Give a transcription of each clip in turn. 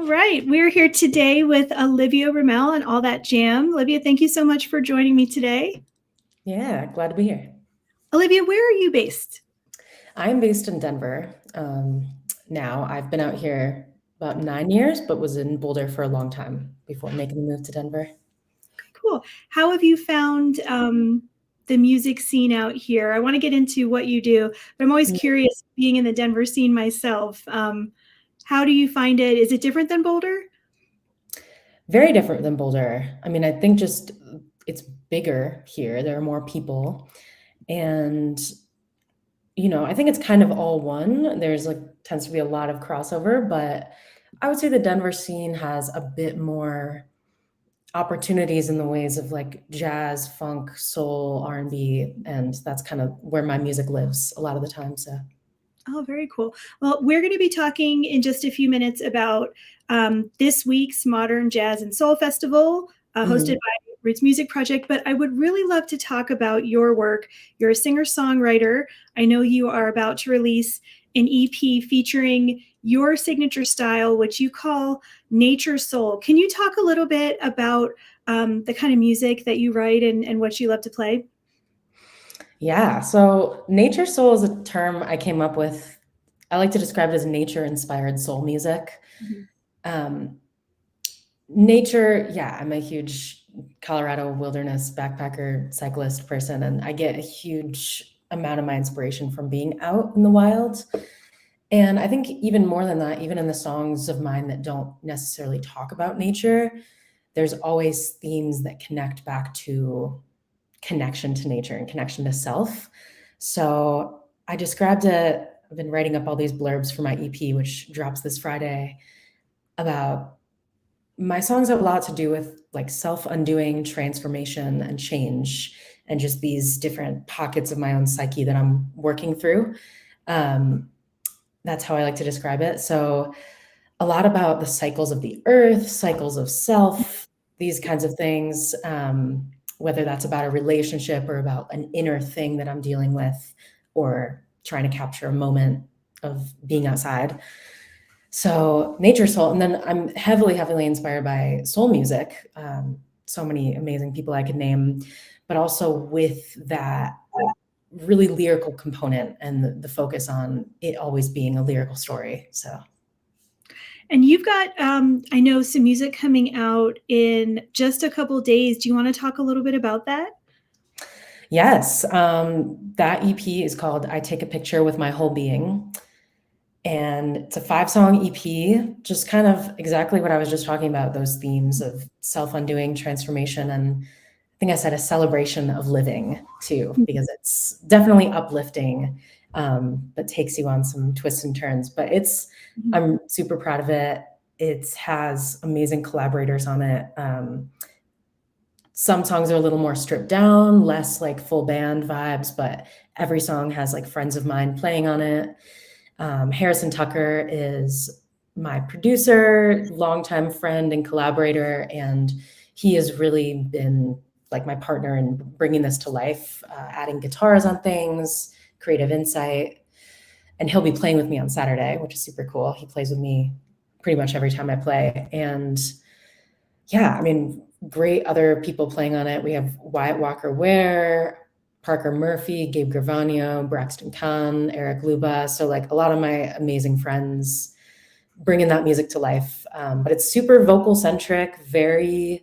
All right, we're here today with Olivia Roumel and All That Jam. Olivia, thank you so much for joining me today. Yeah, glad to be here. Olivia, where are you based? I'm based in Denver. Now I've been out here about 9 years, but was in Boulder for a long time before making the move to Denver. Cool. How have you found the music scene out here? I want to get into what you do, but I'm always curious, being in the Denver scene myself. How do you find it? Is it different than Boulder? Very different than Boulder. I mean, I think just it's bigger here. There are more people. And, I think it's kind of all one. There's tends to be a lot of crossover, but I would say the Denver scene has a bit more opportunities in the ways of jazz, funk, soul, R&B, and that's kind of where my music lives a lot of the time. So, Oh, very cool. Well, we're going to be talking in just a few minutes about this week's Modern Jazz and Soul Festival, hosted mhm. by Roots Music Project. But I would really love to talk about your work. You're a singer-songwriter. I know you are about to release an EP featuring your signature style, which you call Nature Soul. Can you talk a little bit about the kind of music that you write and what you love to play? Yeah. So, nature soul is a term I came up with. I like to describe it as nature-inspired soul music. Mhm. Um, Nature, yeah, I'm a huge Colorado wilderness backpacker cyclist person, and I get a huge amount of my inspiration from being out in the wild. And I think even more than that, even in the songs of mine that don't necessarily talk about nature, there's always themes that connect back to connection to nature and connection to self. So I described it, I've been writing up all these blurbs for my EP, which drops this Friday, about my songs have a lot to do with self-undoing transformation and change and just these different pockets of my own psyche that I'm working through. Um, that's how I like to describe it. So a lot about the cycles of the earth, cycles of self, these kinds of things, whether that's about a relationship or about an inner thing that I'm dealing with or trying to capture a moment of being outside. So nature soul, and then I'm heavily, heavily inspired by soul music. So many amazing people I could name, but also with that really lyrical component and the focus on it always being a lyrical story. So And you've got, I know, some music coming out in just a couple days. Do you want to talk a little bit about that? yes, that EP is called I Take a Picture with My Whole Being. And it's a 5-song EP, just kind of exactly what I was just talking about, those themes of self-undoing transformation. And I think I said a celebration of living too, because it's definitely uplifting, but takes you on some twists and turns. But Mhm. I'm super proud of it. It has amazing collaborators on it. Some songs are a little more stripped down, less like full band vibes, but every song has friends of mine playing on it. Harrison Tucker is my producer, longtime friend and collaborator, and he has really been like my partner in bringing this to life, adding guitars on things, creative insight. And he'll be playing with me on Saturday, which is super cool. He plays with me pretty much every time I play. And yeah, I mean, great other people playing on it. We have Wyatt Walker Ware, Parker Murphy, Gabe Gravano, Braxton Kahn, Eric Luba. So a lot of my amazing friends bringing that music to life. But it's super vocal centric, very,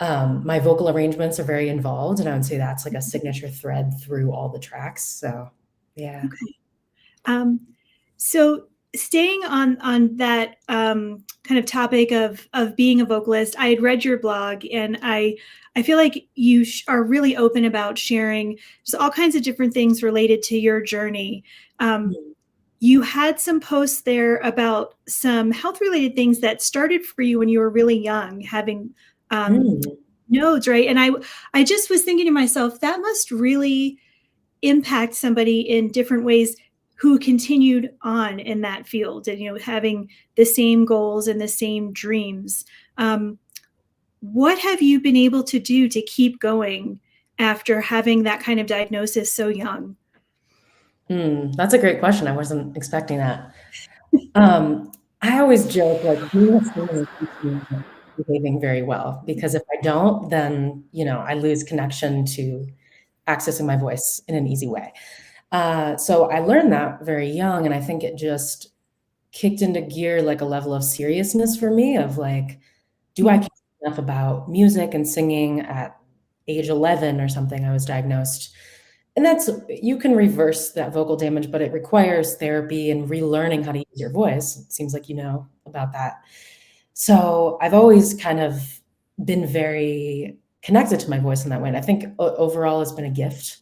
my vocal arrangements are very involved. And I would say that's a signature thread through all the tracks. So yeah. Okay. So staying on that kind of topic of being a vocalist, I had read your blog, and I feel like you are really open about sharing just all kinds of different things related to your journey. You had some posts there about some health related things that started for you when you were really young, having Mm. nodes, right? And I just was thinking to myself, that must really impact somebody in different ways who continued on in that field and having the same goals and the same dreams. What have you been able to do to keep going after having that kind of diagnosis so young? That's a great question. I wasn't expecting that. Um, I always joke, like, being a singer keeps me behaving very well, because if I don't, then, I lose connection to accessing my voice in an easy way. So I learned that very young, and I think it just kicked into gear, like, a level of seriousness for me of, like, do I care Mhm. enough about music and singing at age 11 or something? I was diagnosed. And you can reverse that vocal damage, but it requires therapy and relearning how to use your voice. It seems like you know about that. So I've always kind of been very connected to my voice in that way. And I think overall it's been a gift,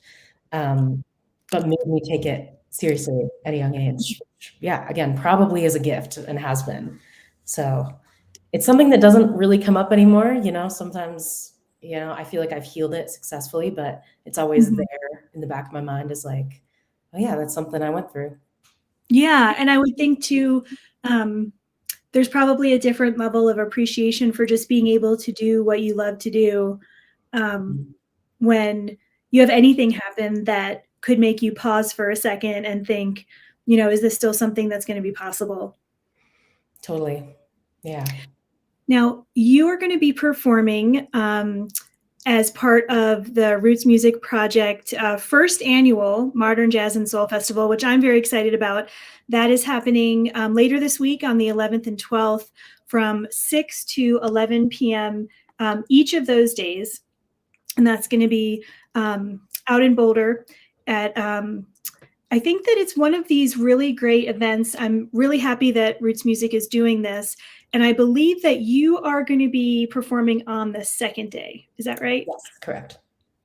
um, but made me take it seriously at a young age. Which, yeah, again, probably is a gift and has been. So it's something that doesn't really come up anymore. Sometimes, I feel like I've healed it successfully, but it's always Mhm. there in the back of my mind as like, oh yeah, that's something I went through. Yeah, and I would think too, um, there's probably a different level of appreciation for just being able to do what you love to do, um, Mhm. when you have anything happen that could make you pause for a second and think, "Is this still something that's gonna be possible?" Totally. Yeah. Now, you are gonna be performing, as part of the Roots Music Project first annual Modern Jazz and Soul Festival, which I'm very excited about. That is happening later this week on the 11th and 12th from 6 to 11 p.m. Each of those days. And that's going to be out in Boulder at I think that it's one of these really great events. I'm really happy that Roots Music is doing this. And I believe that you are going to be performing on the second day. Is that right? Yes, correct.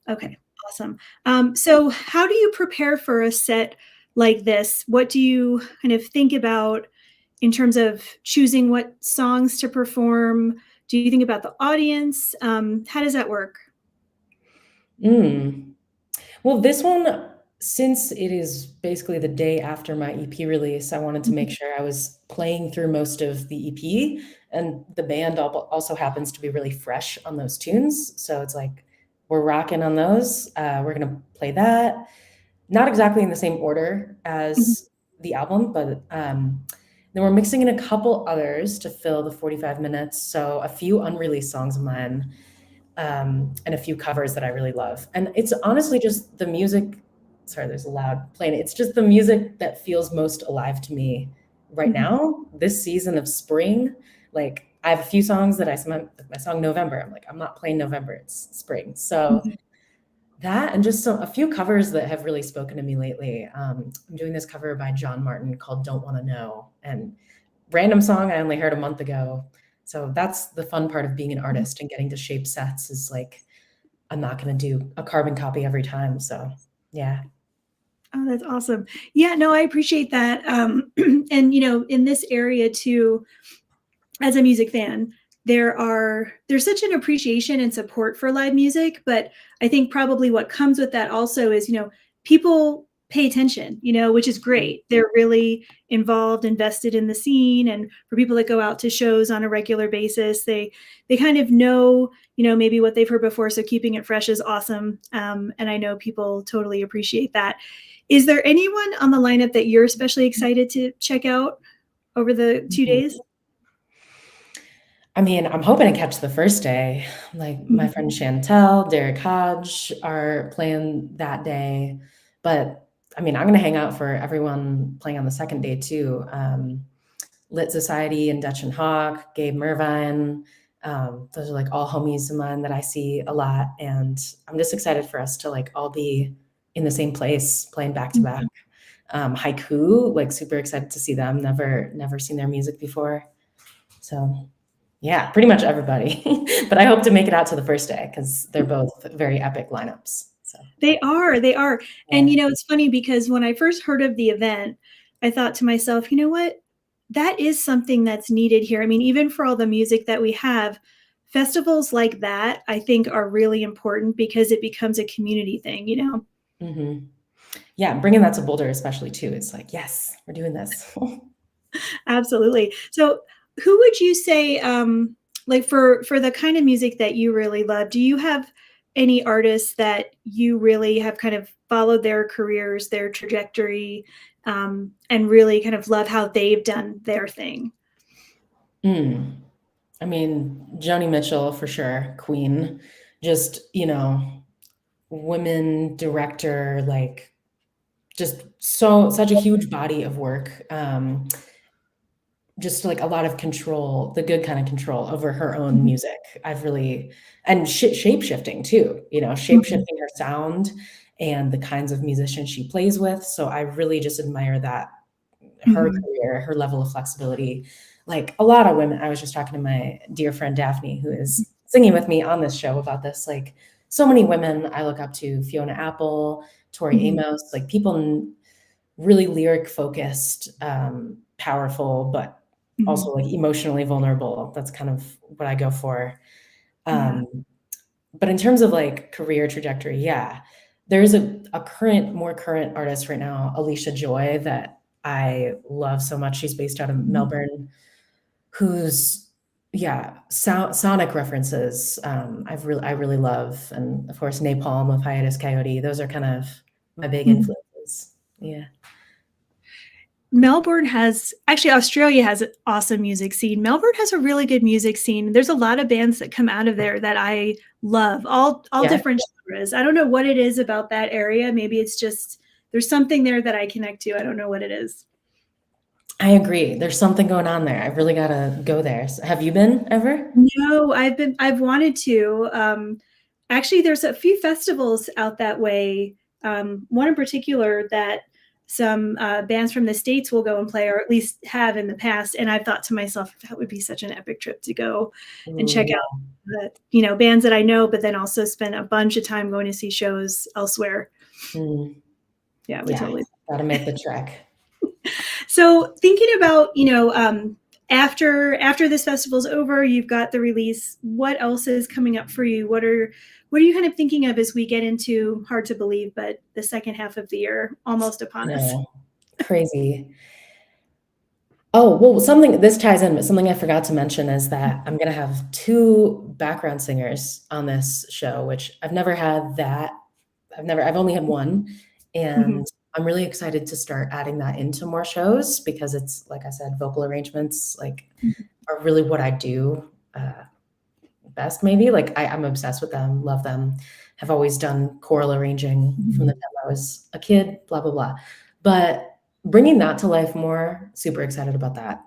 Okay, awesome. So, how do you prepare for a set like this? What do you kind of think about in terms of choosing what songs to perform? Do you think about the audience? How does that work? Mm. Well, this one, since it is basically the day after my EP release, I wanted to make Mhm, sure I was playing through most of the EP, and the band also happens to be really fresh on those tunes. So it's like we're rocking on those. We're gonna play that. Not exactly in the same order mhm, as the album, but then we're mixing in a couple others to fill the 45 minutes. So a few unreleased songs of mine, and a few covers that I really love. And it's honestly just the music. Sorry, there's a loud plane. It's just the music that feels most alive to me right mhm, now, this season of spring. Like, I have a few songs that my song November. I'm like, I'm not playing November, it's spring. So mhm. that and just a few covers that have really spoken to me lately. I'm doing this cover by John Martin called Don't Want to Know. And random song I only heard a month ago. So that's the fun part of being an artist and getting to shape sets is like, I'm not going to do a carbon copy every time. So yeah. Oh, that's awesome. Yeah, no, I appreciate that. And in this area too, as a music fan, there's such an appreciation and support for live music, but I think probably what comes with that also is, people pay attention, which is great. They're really involved, invested in the scene, and for people that go out to shows on a regular basis, they kind of know, maybe what they've heard before. So keeping it fresh is awesome, and I know people totally appreciate that. Is there anyone on the lineup that you're especially excited to check out over the 2 days? I mean, I'm hoping to catch the first day. Like my Mhm. friend Chantel, Derek Hodge are playing that day. But I mean, I'm going to hang out for everyone playing on the second day too. Lit Society and Dutch and Hawk, Gabe Mervine. Those are like all homies of mine that I see a lot. And I'm just excited for us to like all be in the same place playing back to back. Mhm. Haiku, like super excited to see them. Never seen their music before. So yeah, pretty much everybody. But I hope to make it out to the first day because they're both very epic lineups. So They are. And, yeah. it's funny because when I first heard of the event, I thought to myself, you know what? That is something that's needed here. I mean, even for all the music that we have, festivals like that, I think are really important because it becomes a community thing? Hmm. Yeah, bringing that to Boulder especially too. It's like, yes, we're doing this. Absolutely. So, who would you say, like for the kind of music that you really love? Do you have any artists that you really have kind of followed their careers, their trajectory, and really kind of love how they've done their thing? Mm. I mean, Joni Mitchell for sure, Queen. Just, women director, like just such a huge body of work. Just like a lot of control, the good kind of control over her own Mhm, music. I've really and shape shifting too, shape mhm, shifting her sound and the kinds of musicians she plays with. So I really just admire that her mhm, career, her level of flexibility. Like a lot of women, I was just talking to my dear friend Daphne, who is singing with me on this show about this. Like so many women I look up to, Fiona Apple, Tori mhm, Amos, like people really lyric focused, powerful, but mhm, also like emotionally vulnerable. That's kind of what I go for. yeah. Um, but in terms of like career trajectory, yeah, there's a more current artist right now, Alicia Joy, that I love so much. She's based out of Mhm, Melbourne, who's yeah, sonic references. I really love, and of course Napalm of Hiatus Coyote. Those are kind of my big mhm. influences. Yeah, Melbourne has actually Australia has an awesome music scene. Melbourne has a really good music scene. There's a lot of bands that come out of there that I love, all yeah. different genres. I don't know what it is about that area. Maybe it's just there's something there that I connect to. I don't know what it is. I agree. There's something going on there. I really gotta go there. Have you been ever? No, I've wanted to. Actually, there's a few festivals out that way. One in particular that some bands from the States will go and play, or at least have in the past. And I've thought to myself, that would be such an epic trip to go and Ooh, check yeah. out the, bands that I know, but then also spend a bunch of time going to see shows elsewhere. Mm, Yeah, I would yeah, totally. gotta make the trek. So thinking about, after this festival's over, you've got the release. What else is coming up for you? What are you kind of thinking of as we get into, hard to believe, but the second half of the year almost I upon us? know. Crazy. Oh, well, something this ties in, but something I forgot to mention is that I'm gonna have 2 background singers on this show, which I've only had 1, Mhm. and I'm really excited to start adding that into more shows because it's, like I said, vocal arrangements, like, are really what I do, best maybe. Like I'm obsessed with them, love them, have always done choral arranging from the Mhm. time I was a kid, blah, blah, blah. But bringing that to life more, super excited about that.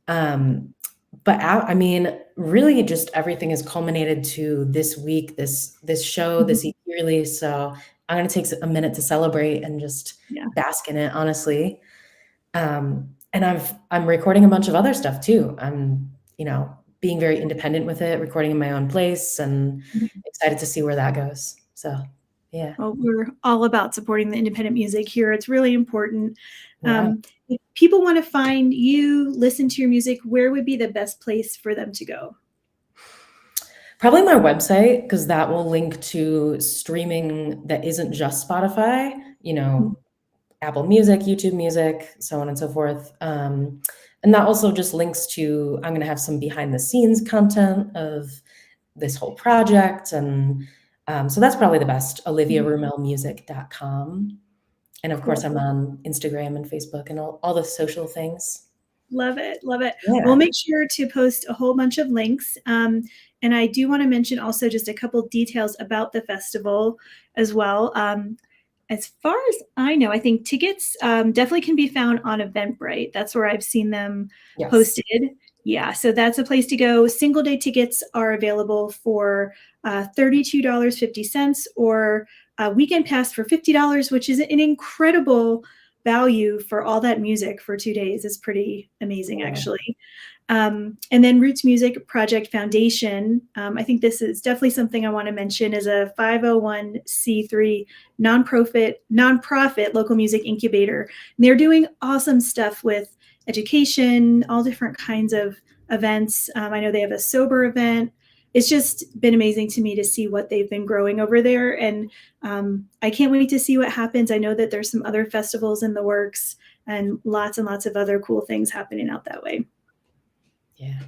Um, I mean, really just everything has culminated to this week, this show, Mhm. this EP release. So I'm gonna take a minute to celebrate and just Yeah. bask in it, honestly. And I'm recording a bunch of other stuff too. Being very independent with it, recording in my own place, and excited to see where that goes. So, yeah, Well, we're all about supporting the independent music here. It's really important. yeah. If people want to find you, listen to your music, where would be the best place for them to go? Probably my website because that will link to streaming that isn't just Spotify. Apple Music, YouTube Music, so on and so forth. And that also just links to I'm going to have some behind the scenes content of this whole project. And so that's probably the best, oliviaroumelmusic.com. And of course, Cool. I'm on Instagram and Facebook and all the social things. Love it. Love it. We'll Yeah. make sure to post a whole bunch of links. And I do want to mention also just a couple details about the festival as well. As far as I know, I think tickets definitely can be found on Eventbrite. That's where I've seen them Yes. posted. Yeah, so that's a place to go. Single day tickets are available for $32.50 or a weekend pass for $50, which is an incredible value for all that music for 2 days. Is pretty amazing, Yeah. actually. And then Roots Music Project Foundation. I think this is definitely something I want to mention is a 501c3 nonprofit local music incubator. And they're doing awesome stuff with education, all different kinds of events. I know they have a sober event. It's just been amazing to me to see what they've been growing over there. And I can't wait to see what happens. I know that there's some other festivals in the works and lots of other cool things happening out that way. Yeah.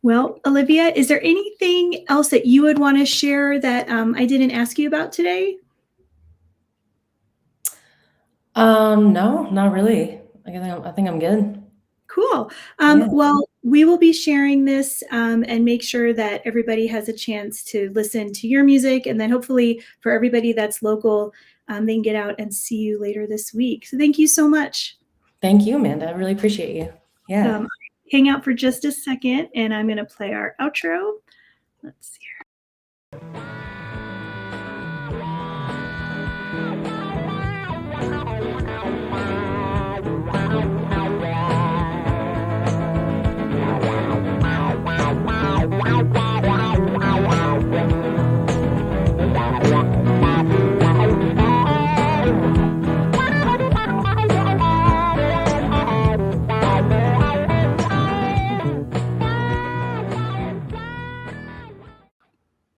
Well, Olivia, is there anything else that you would want to share that I didn't ask you about today? No, not really. I think I'm good. Cool. Yeah. Well, we will be sharing this and make sure that everybody has a chance to listen to your music. And then hopefully for everybody that's local, they can get out and see you later this week. So thank you so much. Thank you, Amanda. I really appreciate you. Yeah. Hang out for just a second and I'm going to play our outro. Let's see here.